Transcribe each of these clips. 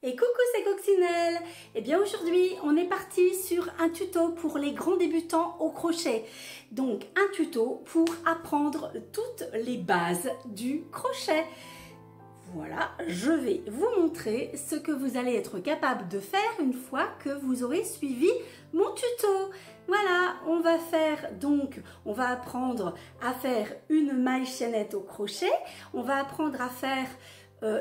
Et coucou, c'est Coccinelle. Et bien aujourd'hui, on est parti sur un tuto pour les grands débutants au crochet. Donc un tuto pour apprendre toutes les bases du crochet. Voilà, je vais vous montrer ce que vous allez être capable de faire une fois que vous aurez suivi mon tuto. Voilà, on va apprendre à faire une maille chaînette au crochet, on va apprendre à faire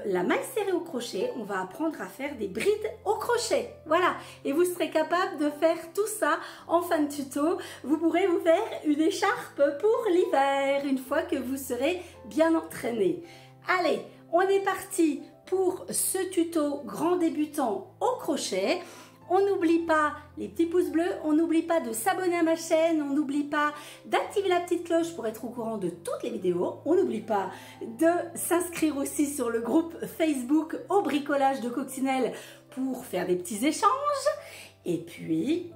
la maille serrée au crochet, on va apprendre à faire des brides au crochet. Voilà, et vous serez capable de faire tout ça en fin de tuto. Vous pourrez vous faire une écharpe pour l'hiver une fois que vous serez bien entraîné. Allez, on est parti pour ce tuto grand débutant au crochet. On n'oublie pas les petits pouces bleus, on n'oublie pas de s'abonner à ma chaîne, on n'oublie pas d'activer la petite cloche pour être au courant de toutes les vidéos. On n'oublie pas de s'inscrire aussi sur le groupe Facebook au bricolage de Coccinelle pour faire des petits échanges. Et puis,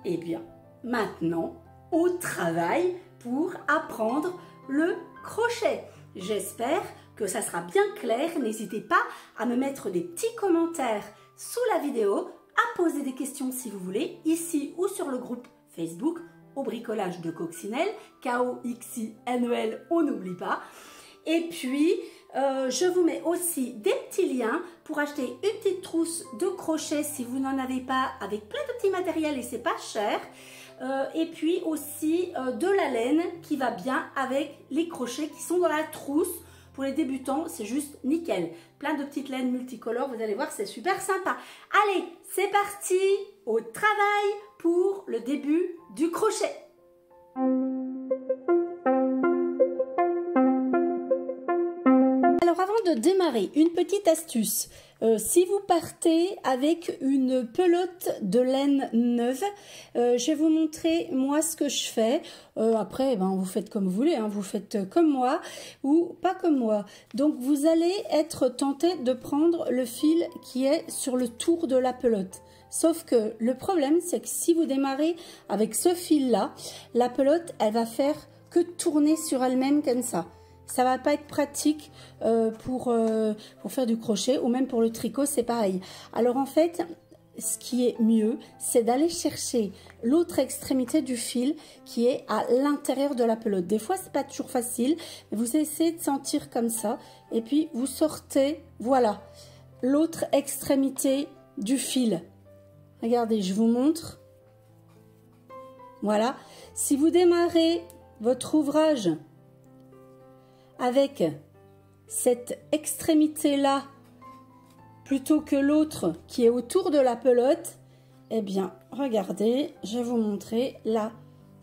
eh bien, maintenant, au travail pour apprendre le crochet. J'espère que ça sera bien clair. N'hésitez pas à me mettre des petits commentaires sous la vidéo, à poser des questions si vous voulez, ici ou sur le groupe Facebook au bricolage de Coccinelle, K-O-X-I-N-E-L, on n'oublie pas. Et puis, je vous mets aussi des petits liens pour acheter une petite trousse de crochet si vous n'en avez pas, avec plein de petits matériels et c'est pas cher. Et puis aussi de la laine qui va bien avec les crochets qui sont dans la trousse. Pour les débutants, c'est juste nickel. Plein de petites laines multicolores, vous allez voir, c'est super sympa. Allez, c'est parti au travail pour le début du crochet. Alors avant de démarrer, une petite astuce. Si vous partez avec une pelote de laine neuve, je vais vous montrer moi ce que je fais. Après, vous faites comme vous voulez, hein, vous faites comme moi ou pas comme moi. Donc vous allez être tenté de prendre le fil qui est sur le tour de la pelote. Sauf que le problème, c'est que si vous démarrez avec ce fil-là, la pelote, elle va faire que tourner sur elle-même comme ça. Ça va pas être pratique pour faire du crochet ou même pour le tricot, c'est pareil. Alors en fait, ce qui est mieux, c'est d'aller chercher l'autre extrémité du fil qui est à l'intérieur de la pelote. Des fois, c'est pas toujours facile, mais vous essayez de sentir comme ça et puis vous sortez, voilà, l'autre extrémité du fil. Regardez, je vous montre. Voilà. Si vous démarrez votre ouvrage avec cette extrémité-là, plutôt que l'autre qui est autour de la pelote, eh bien, regardez, je vais vous montrer. Là,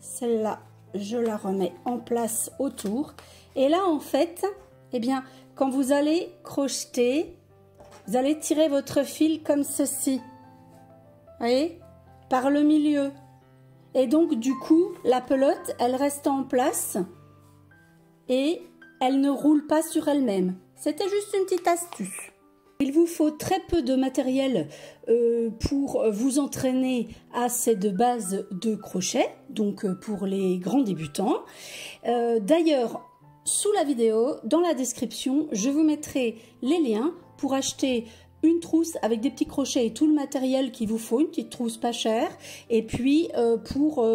celle-là, je la remets en place autour. Et là, en fait, eh bien, quand vous allez crocheter, vous allez tirer votre fil comme ceci. Vous voyez? Par le milieu. Et donc, du coup, la pelote, elle reste en place et elle ne roule pas sur elle-même. C'était juste une petite astuce. Il vous faut très peu de matériel pour vous entraîner à cette base de crochet, donc pour les grands débutants. D'ailleurs, sous la vidéo, dans la description, je vous mettrai les liens pour acheter une trousse avec des petits crochets et tout le matériel qu'il vous faut, une petite trousse pas chère, et puis pour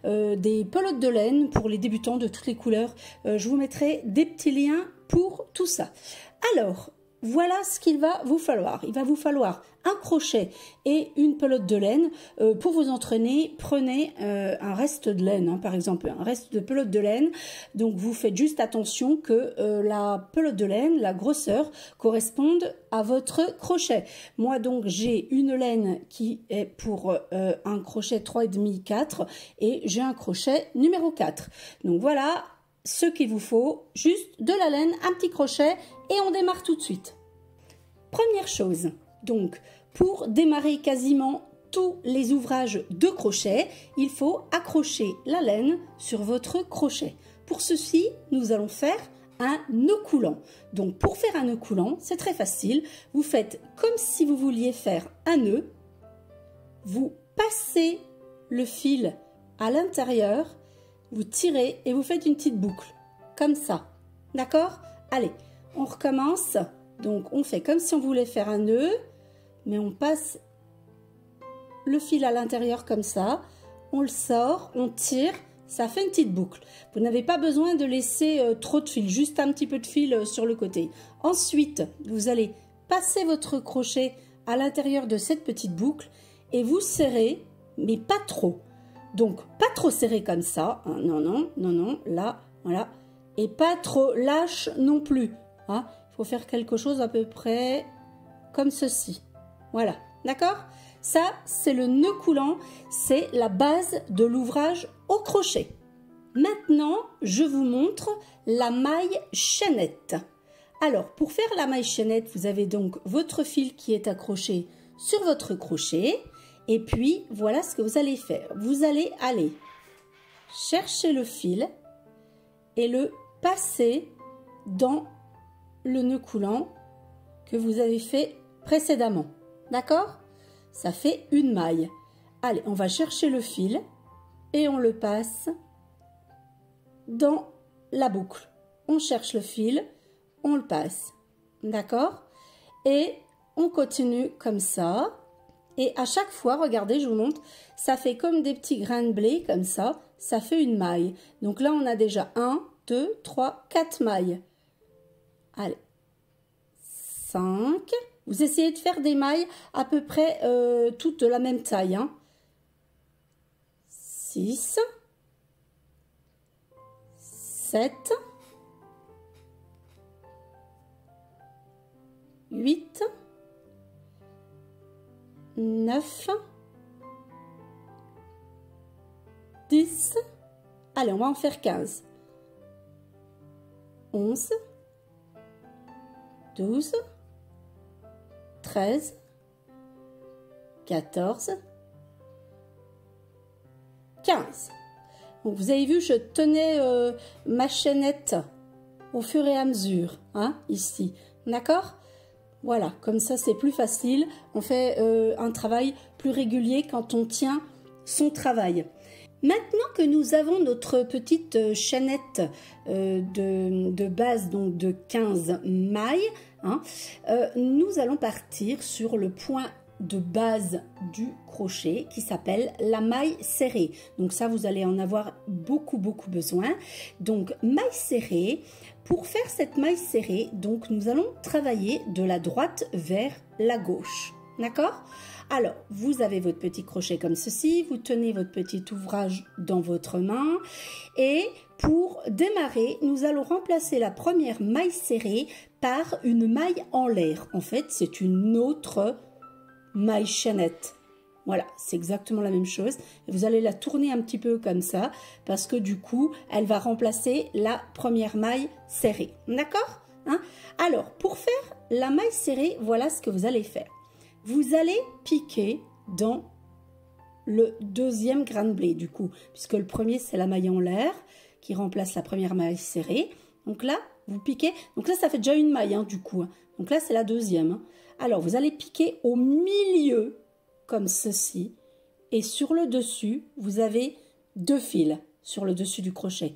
des pelotes de laine pour les débutants de toutes les couleurs, je vous mettrai des petits liens pour tout ça. Alors, voilà ce qu'il va vous falloir. Il va vous falloir un crochet et une pelote de laine. Pour vous entraîner, prenez un reste de laine, hein, par exemple, un reste de pelote de laine. Donc, vous faites juste attention que la pelote de laine, la grosseur, corresponde à votre crochet. Moi, donc, j'ai une laine qui est pour un crochet 3,5, 4 et j'ai un crochet numéro 4. Donc, voilà ce qu'il vous faut, juste de la laine, un petit crochet et on démarre tout de suite. Première chose, donc pour démarrer quasiment tous les ouvrages de crochet, il faut accrocher la laine sur votre crochet. Pour ceci, nous allons faire un nœud coulant. Donc pour faire un nœud coulant, c'est très facile. Vous faites comme si vous vouliez faire un nœud. Vous passez le fil à l'intérieur, vous tirez et vous faites une petite boucle. Comme ça. D'accord? Allez, on recommence. Donc on fait comme si on voulait faire un nœud. mais on passe le fil à l'intérieur comme ça, on le sort, on tire, ça fait une petite boucle. Vous n'avez pas besoin de laisser trop de fil, juste un petit peu de fil sur le côté. Ensuite, vous allez passer votre crochet à l'intérieur de cette petite boucle et vous serrez, mais pas trop. Donc, pas trop serré comme ça, hein, non, non, non, non, là, voilà, et pas trop lâche non plus. Hein. Il faut faire quelque chose à peu près comme ceci. Voilà, d'accord? Ça, c'est le nœud coulant, c'est la base de l'ouvrage au crochet. Maintenant, je vous montre la maille chaînette. Alors, pour faire la maille chaînette, vous avez donc votre fil qui est accroché sur votre crochet. Et puis, voilà ce que vous allez faire. Vous allez aller chercher le fil et le passer dans le nœud coulant que vous avez fait précédemment. D'accord? Ça fait une maille. Allez, on va chercher le fil et on le passe dans la boucle. On cherche le fil, on le passe. D'accord? Et on continue comme ça. Et à chaque fois, regardez, je vous montre, ça fait comme des petits grains de blé, comme ça fait une maille. Donc là, on a déjà 1, 2, 3, 4 mailles. Allez, 5. Vous essayez de faire des mailles à peu près toutes de la même taille. Hein. 6, 7, 8, 9, 10, allez, on va en faire 15, 11, 12, 13, 14, 15. Donc, vous avez vu, je tenais ma chaînette au fur et à mesure, hein, ici, d'accord? Voilà, comme ça c'est plus facile, on fait un travail plus régulier quand on tient son travail. Maintenant que nous avons notre petite chaînette de base, donc de 15 mailles, hein, nous allons partir sur le point de base du crochet qui s'appelle la maille serrée. Donc ça, vous allez en avoir beaucoup besoin. Donc maille serrée, pour faire cette maille serrée, donc nous allons travailler de la droite vers la gauche. D'accord? Alors, vous avez votre petit crochet comme ceci, vous tenez votre petit ouvrage dans votre main et pour démarrer, nous allons remplacer la première maille serrée par une maille en l'air. En fait, c'est une autre maille chaînette. Voilà, c'est exactement la même chose. Vous allez la tourner un petit peu comme ça parce que du coup, elle va remplacer la première maille serrée. D'accord? Hein? Alors, pour faire la maille serrée, voilà ce que vous allez faire. Vous allez piquer dans le deuxième grain de blé du coup, puisque le premier c'est la maille en l'air qui remplace la première maille serrée. Donc là, vous piquez. Donc là, ça fait déjà une maille hein, du coup. Donc là, c'est la deuxième. Hein. Alors, vous allez piquer au milieu comme ceci. Et sur le dessus, vous avez 2 fils sur le dessus du crochet.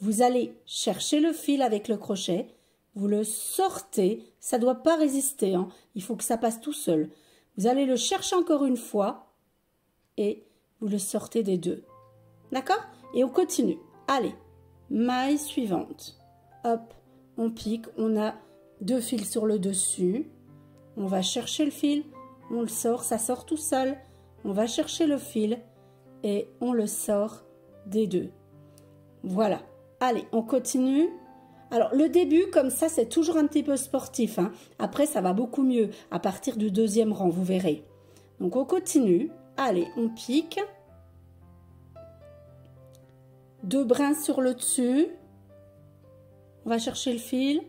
Vous allez chercher le fil avec le crochet. Vous le sortez. Ça ne doit pas résister. Hein. Il faut que ça passe tout seul. Vous allez le chercher encore une fois et vous le sortez des deux. D'accord? Et on continue. Allez, maille suivante. Hop, on pique. On a 2 fils sur le dessus. On va chercher le fil. On le sort. Ça sort tout seul. On va chercher le fil et on le sort des deux. Voilà. Allez, on continue. Alors, le début, comme ça, c'est toujours un petit peu sportif. Hein. Après, ça va beaucoup mieux à partir du deuxième rang, vous verrez. Donc, on continue. Allez, on pique. 2 brins sur le dessus. On va chercher le fil.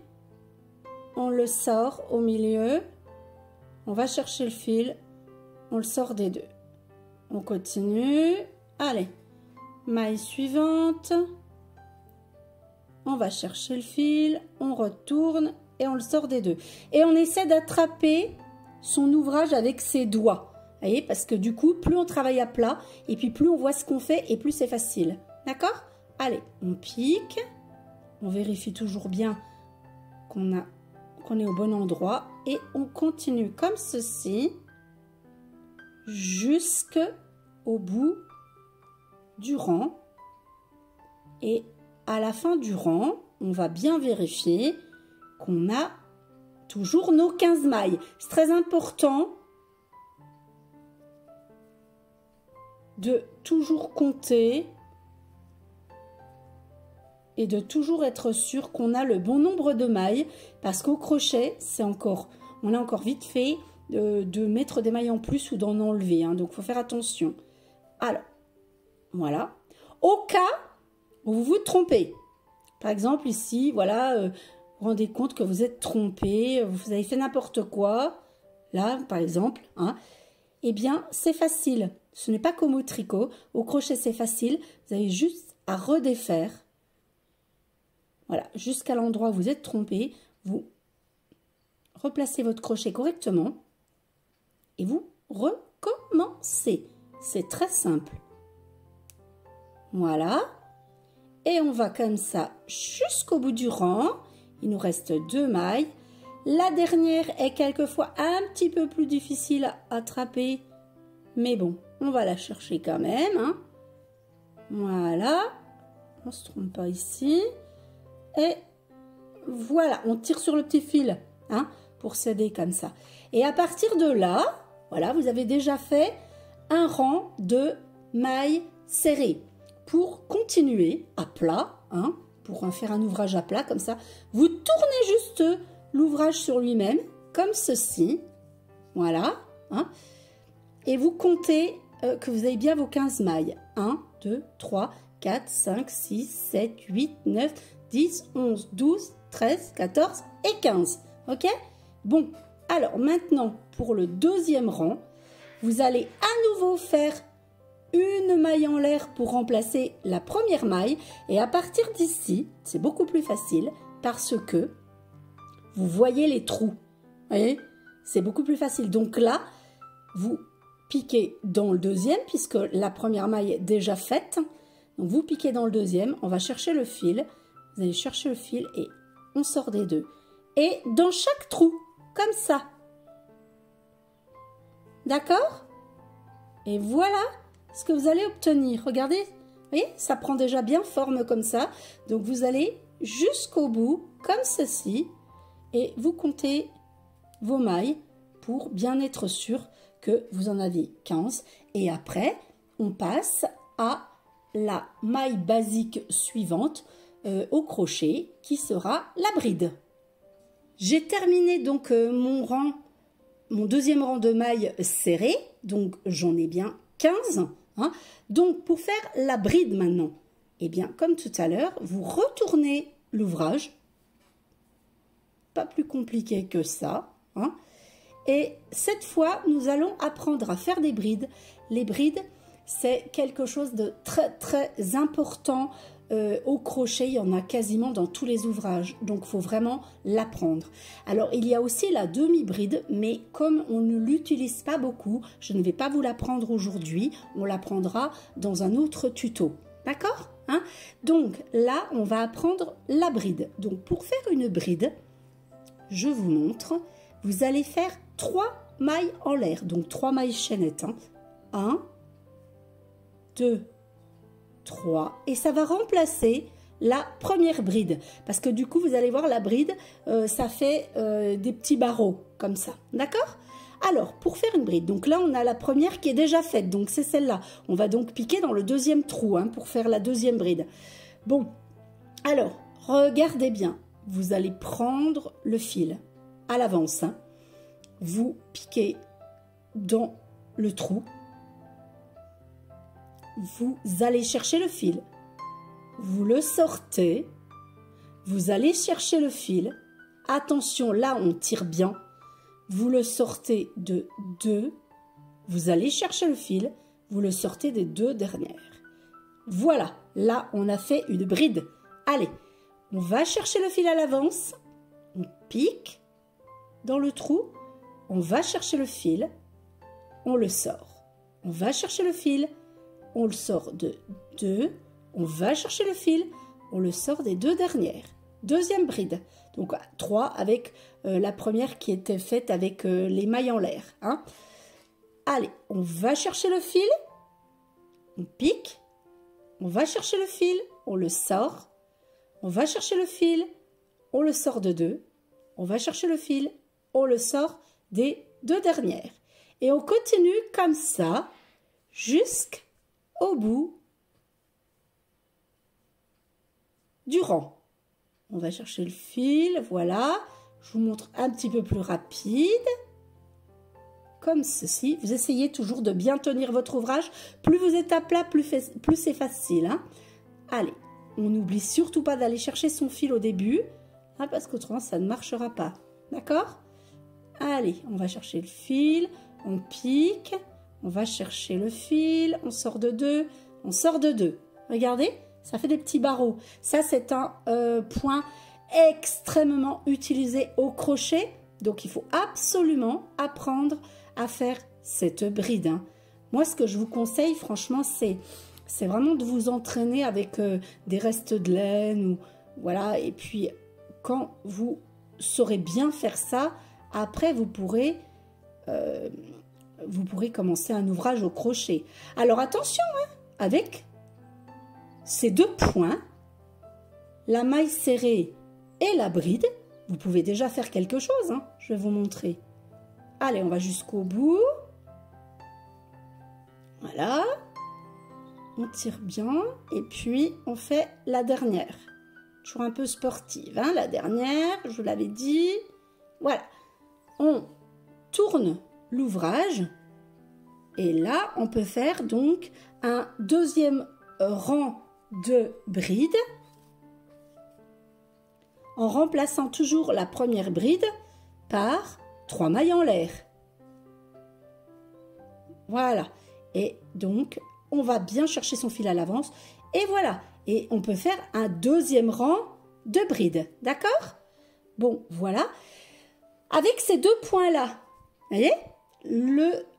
On le sort au milieu. On va chercher le fil. On le sort des deux. On continue. Allez, maille suivante. On va chercher le fil, on retourne et on le sort des deux. Et on essaie d'attraper son ouvrage avec ses doigts. Vous voyez, parce que du coup, plus on travaille à plat, et puis plus on voit ce qu'on fait, et plus c'est facile. D'accord? Allez, on pique. On vérifie toujours bien qu'on est au bon endroit. Et on continue comme ceci. jusqu'au bout du rang. Et à la fin du rang, on va bien vérifier qu'on a toujours nos 15 mailles. C'est très important de toujours compter et de toujours être sûr qu'on a le bon nombre de mailles, parce qu'au crochet, on a encore vite fait de mettre des mailles en plus ou d'en enlever, hein, donc il faut faire attention. Alors, voilà. Au cas où vous vous trompez, par exemple ici, voilà, vous vous rendez compte que vous êtes trompé, vous avez fait n'importe quoi, là par exemple, hein, eh bien c'est facile. Ce n'est pas comme au tricot. Au crochet, c'est facile. Vous avez juste à redéfaire. Voilà, jusqu'à l'endroit où vous êtes trompé. Vous replacez votre crochet correctement et vous recommencez. C'est très simple. Voilà. Et on va comme ça jusqu'au bout du rang. Il nous reste 2 mailles. La dernière est quelquefois un petit peu plus difficile à attraper. Mais bon, on va la chercher quand même. Hein. Voilà. On ne se trompe pas ici. Et voilà, on tire sur le petit fil hein, pour s'aider comme ça. Et à partir de là, voilà, vous avez déjà fait un rang de mailles serrées. Pour continuer à plat, hein, pour en faire un ouvrage à plat comme ça, vous tournez juste l'ouvrage sur lui-même, comme ceci. Voilà. Hein. Et vous comptez que vous avez bien vos 15 mailles. 1, 2, 3, 4, 5, 6, 7, 8, 9, 10, 11, 12, 13, 14 et 15. Ok? Bon, alors maintenant, pour le deuxième rang, vous allez à nouveau faire une maille en l'air pour remplacer la première maille. Et à partir d'ici, c'est beaucoup plus facile parce que vous voyez les trous. Vous voyez? C'est beaucoup plus facile. Donc là, vous piquez dans le deuxième puisque la première maille est déjà faite. Donc vous piquez dans le deuxième, on va chercher le fil. Vous allez chercher le fil et on sort des deux. Et dans chaque trou, comme ça. D'accord? Et voilà ce que vous allez obtenir. Regardez, vous voyez, ça prend déjà bien forme comme ça. Donc vous allez jusqu'au bout, comme ceci. Et vous comptez vos mailles pour bien être sûr que vous en avez 15. Et après, on passe à la maille basique suivante au crochet qui sera la bride. J'ai terminé donc mon deuxième rang de mailles serrées, donc j'en ai bien 15. Hein. Donc pour faire la bride maintenant, eh bien comme tout à l'heure, vous retournez l'ouvrage, pas plus compliqué que ça. Hein. Et cette fois, nous allons apprendre à faire des brides. Les brides, c'est quelque chose de très très important au crochet. Il y en a quasiment dans tous les ouvrages, donc il faut vraiment l'apprendre. Alors il y a aussi la demi-bride, mais comme on ne l'utilise pas beaucoup, je ne vais pas vous l'apprendre aujourd'hui, on l'apprendra dans un autre tuto. D'accord, hein? Donc là, on va apprendre la bride. Donc pour faire une bride, je vous montre, vous allez faire 3 mailles en l'air, donc 3 mailles chaînettes. Hein. 1, 2, 3, et ça va remplacer la première bride, parce que du coup, vous allez voir la bride, ça fait des petits barreaux, comme ça, d'accord? Alors, pour faire une bride, donc là, on a la première qui est déjà faite, donc c'est celle-là. On va donc piquer dans le deuxième trou, hein, pour faire la deuxième bride. Bon, alors, regardez bien, vous allez prendre le fil à l'avance, hein. Vous piquez dans le trou, vous allez chercher le fil, vous le sortez, vous allez chercher le fil, attention, là on tire bien, vous le sortez de 2, vous allez chercher le fil, vous le sortez des 2 dernières. Voilà, là on a fait une bride. Allez, on va chercher le fil à l'avance, on pique dans le trou, on va chercher le fil, on le sort. On va chercher le fil, on le sort de 2, on va chercher le fil, on le sort des 2 dernières. Deuxième bride, donc 3 avec la première qui était faite avec les mailles en l'air. Hein. Allez, on va chercher le fil, on pique, on va chercher le fil, on le sort, on va chercher le fil, on le sort de deux, on va chercher le fil, on le sort des deux dernières. Et on continue comme ça jusqu'au bout du rang. On va chercher le fil, voilà. Je vous montre un petit peu plus rapide. Comme ceci. Vous essayez toujours de bien tenir votre ouvrage. Plus vous êtes à plat, plus c'est facile. Hein. Allez, on n'oublie surtout pas d'aller chercher son fil au début, hein, parce qu'autrement, ça ne marchera pas. D'accord? Allez, on va chercher le fil, on pique, on va chercher le fil, on sort de deux, on sort de deux. Regardez, ça fait des petits barreaux. Ça, c'est un point extrêmement utilisé au crochet. Donc, il faut absolument apprendre à faire cette bride. Hein. Moi, ce que je vous conseille, franchement, c'est vraiment de vous entraîner avec des restes de laine. Ou, voilà. Et puis, quand vous saurez bien faire ça, après, vous pourrez commencer un ouvrage au crochet. Alors, attention, hein, avec ces deux points, la maille serrée et la bride, vous pouvez déjà faire quelque chose. Hein, je vais vous montrer. Allez, on va jusqu'au bout. Voilà. On tire bien. Et puis, on fait la dernière. Toujours un peu sportive, hein, la dernière, je vous l'avais dit. Voilà. On tourne l'ouvrage. Et là, on peut faire donc un deuxième rang de bride. En remplaçant toujours la première bride par 3 mailles en l'air. Voilà. Et donc, on va bien chercher son fil à l'avance. Et voilà. Et on peut faire un deuxième rang de bride. D'accord? Bon, voilà. Avec ces deux points-là, vous voyez,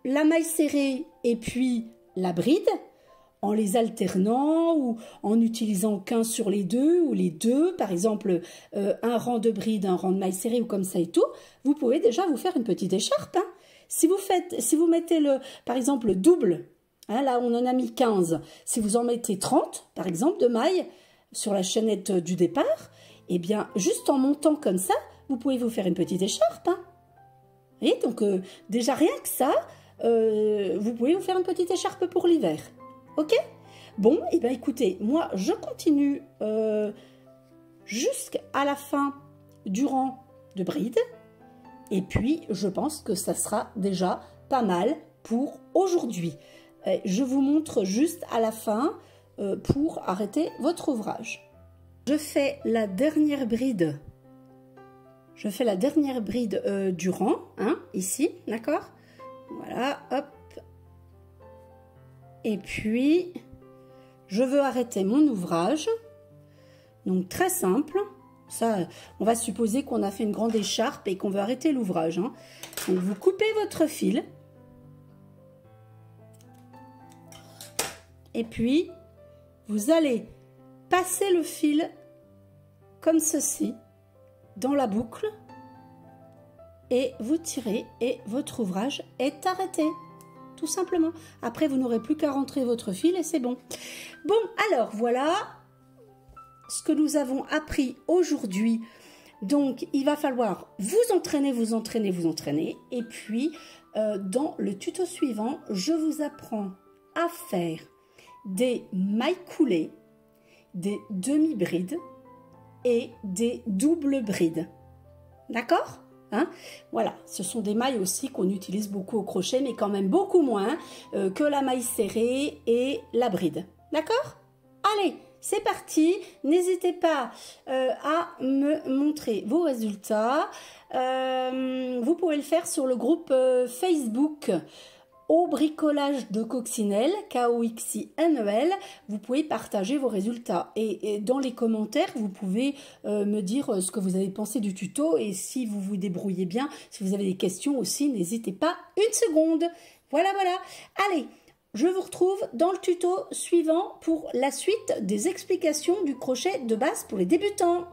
la maille serrée et puis la bride, en les alternant ou en utilisant qu'un sur les deux ou les deux, par exemple un rang de bride, un rang de maille serrée ou comme ça et tout, vous pouvez déjà vous faire une petite écharpe. Hein. Si vous mettez par exemple le double, hein, là on en a mis 15, si vous en mettez 30 par exemple de mailles sur la chaînette du départ, et bien juste en montant comme ça, vous pouvez vous faire une petite écharpe. Hein. Vous voyez, donc déjà rien que ça, vous pouvez vous faire une petite écharpe pour l'hiver. Ok? Bon, et bien écoutez, moi je continue jusqu'à la fin du rang de bride. Et puis je pense que ça sera déjà pas mal pour aujourd'hui. Je vous montre juste à la fin pour arrêter votre ouvrage. Je fais la dernière bride. Je fais la dernière bride du rang, hein, ici, d'accord? Voilà, hop. Et puis, je veux arrêter mon ouvrage. Donc, très simple. Ça, on va supposer qu'on a fait une grande écharpe et qu'on veut arrêter l'ouvrage. Hein. Donc, vous coupez votre fil. Et puis, vous allez passer le fil comme ceci dans la boucle. Et vous tirez et votre ouvrage est arrêté. Tout simplement. Après, vous n'aurez plus qu'à rentrer votre fil et c'est bon. Bon, alors, voilà ce que nous avons appris aujourd'hui. Donc, il va falloir vous entraîner, vous entraîner, vous entraîner. Et puis, dans le tuto suivant, je vous apprends à faire des mailles coulées, des demi-brides et des doubles brides. D'accord ? Hein, voilà, ce sont des mailles aussi qu'on utilise beaucoup au crochet, mais quand même beaucoup moins que la maille serrée et la bride. D'accord? Allez, c'est parti. N'hésitez pas à me montrer vos résultats. Vous pouvez le faire sur le groupe Facebook au bricolage de Coccinelle, K-O-X-I-N-E-L. Vous pouvez partager vos résultats. Et dans les commentaires, vous pouvez me dire ce que vous avez pensé du tuto. Et si vous vous débrouillez bien, si vous avez des questions aussi, n'hésitez pas une seconde. Voilà, voilà. Allez, je vous retrouve dans le tuto suivant pour la suite des explications du crochet de base pour les débutants.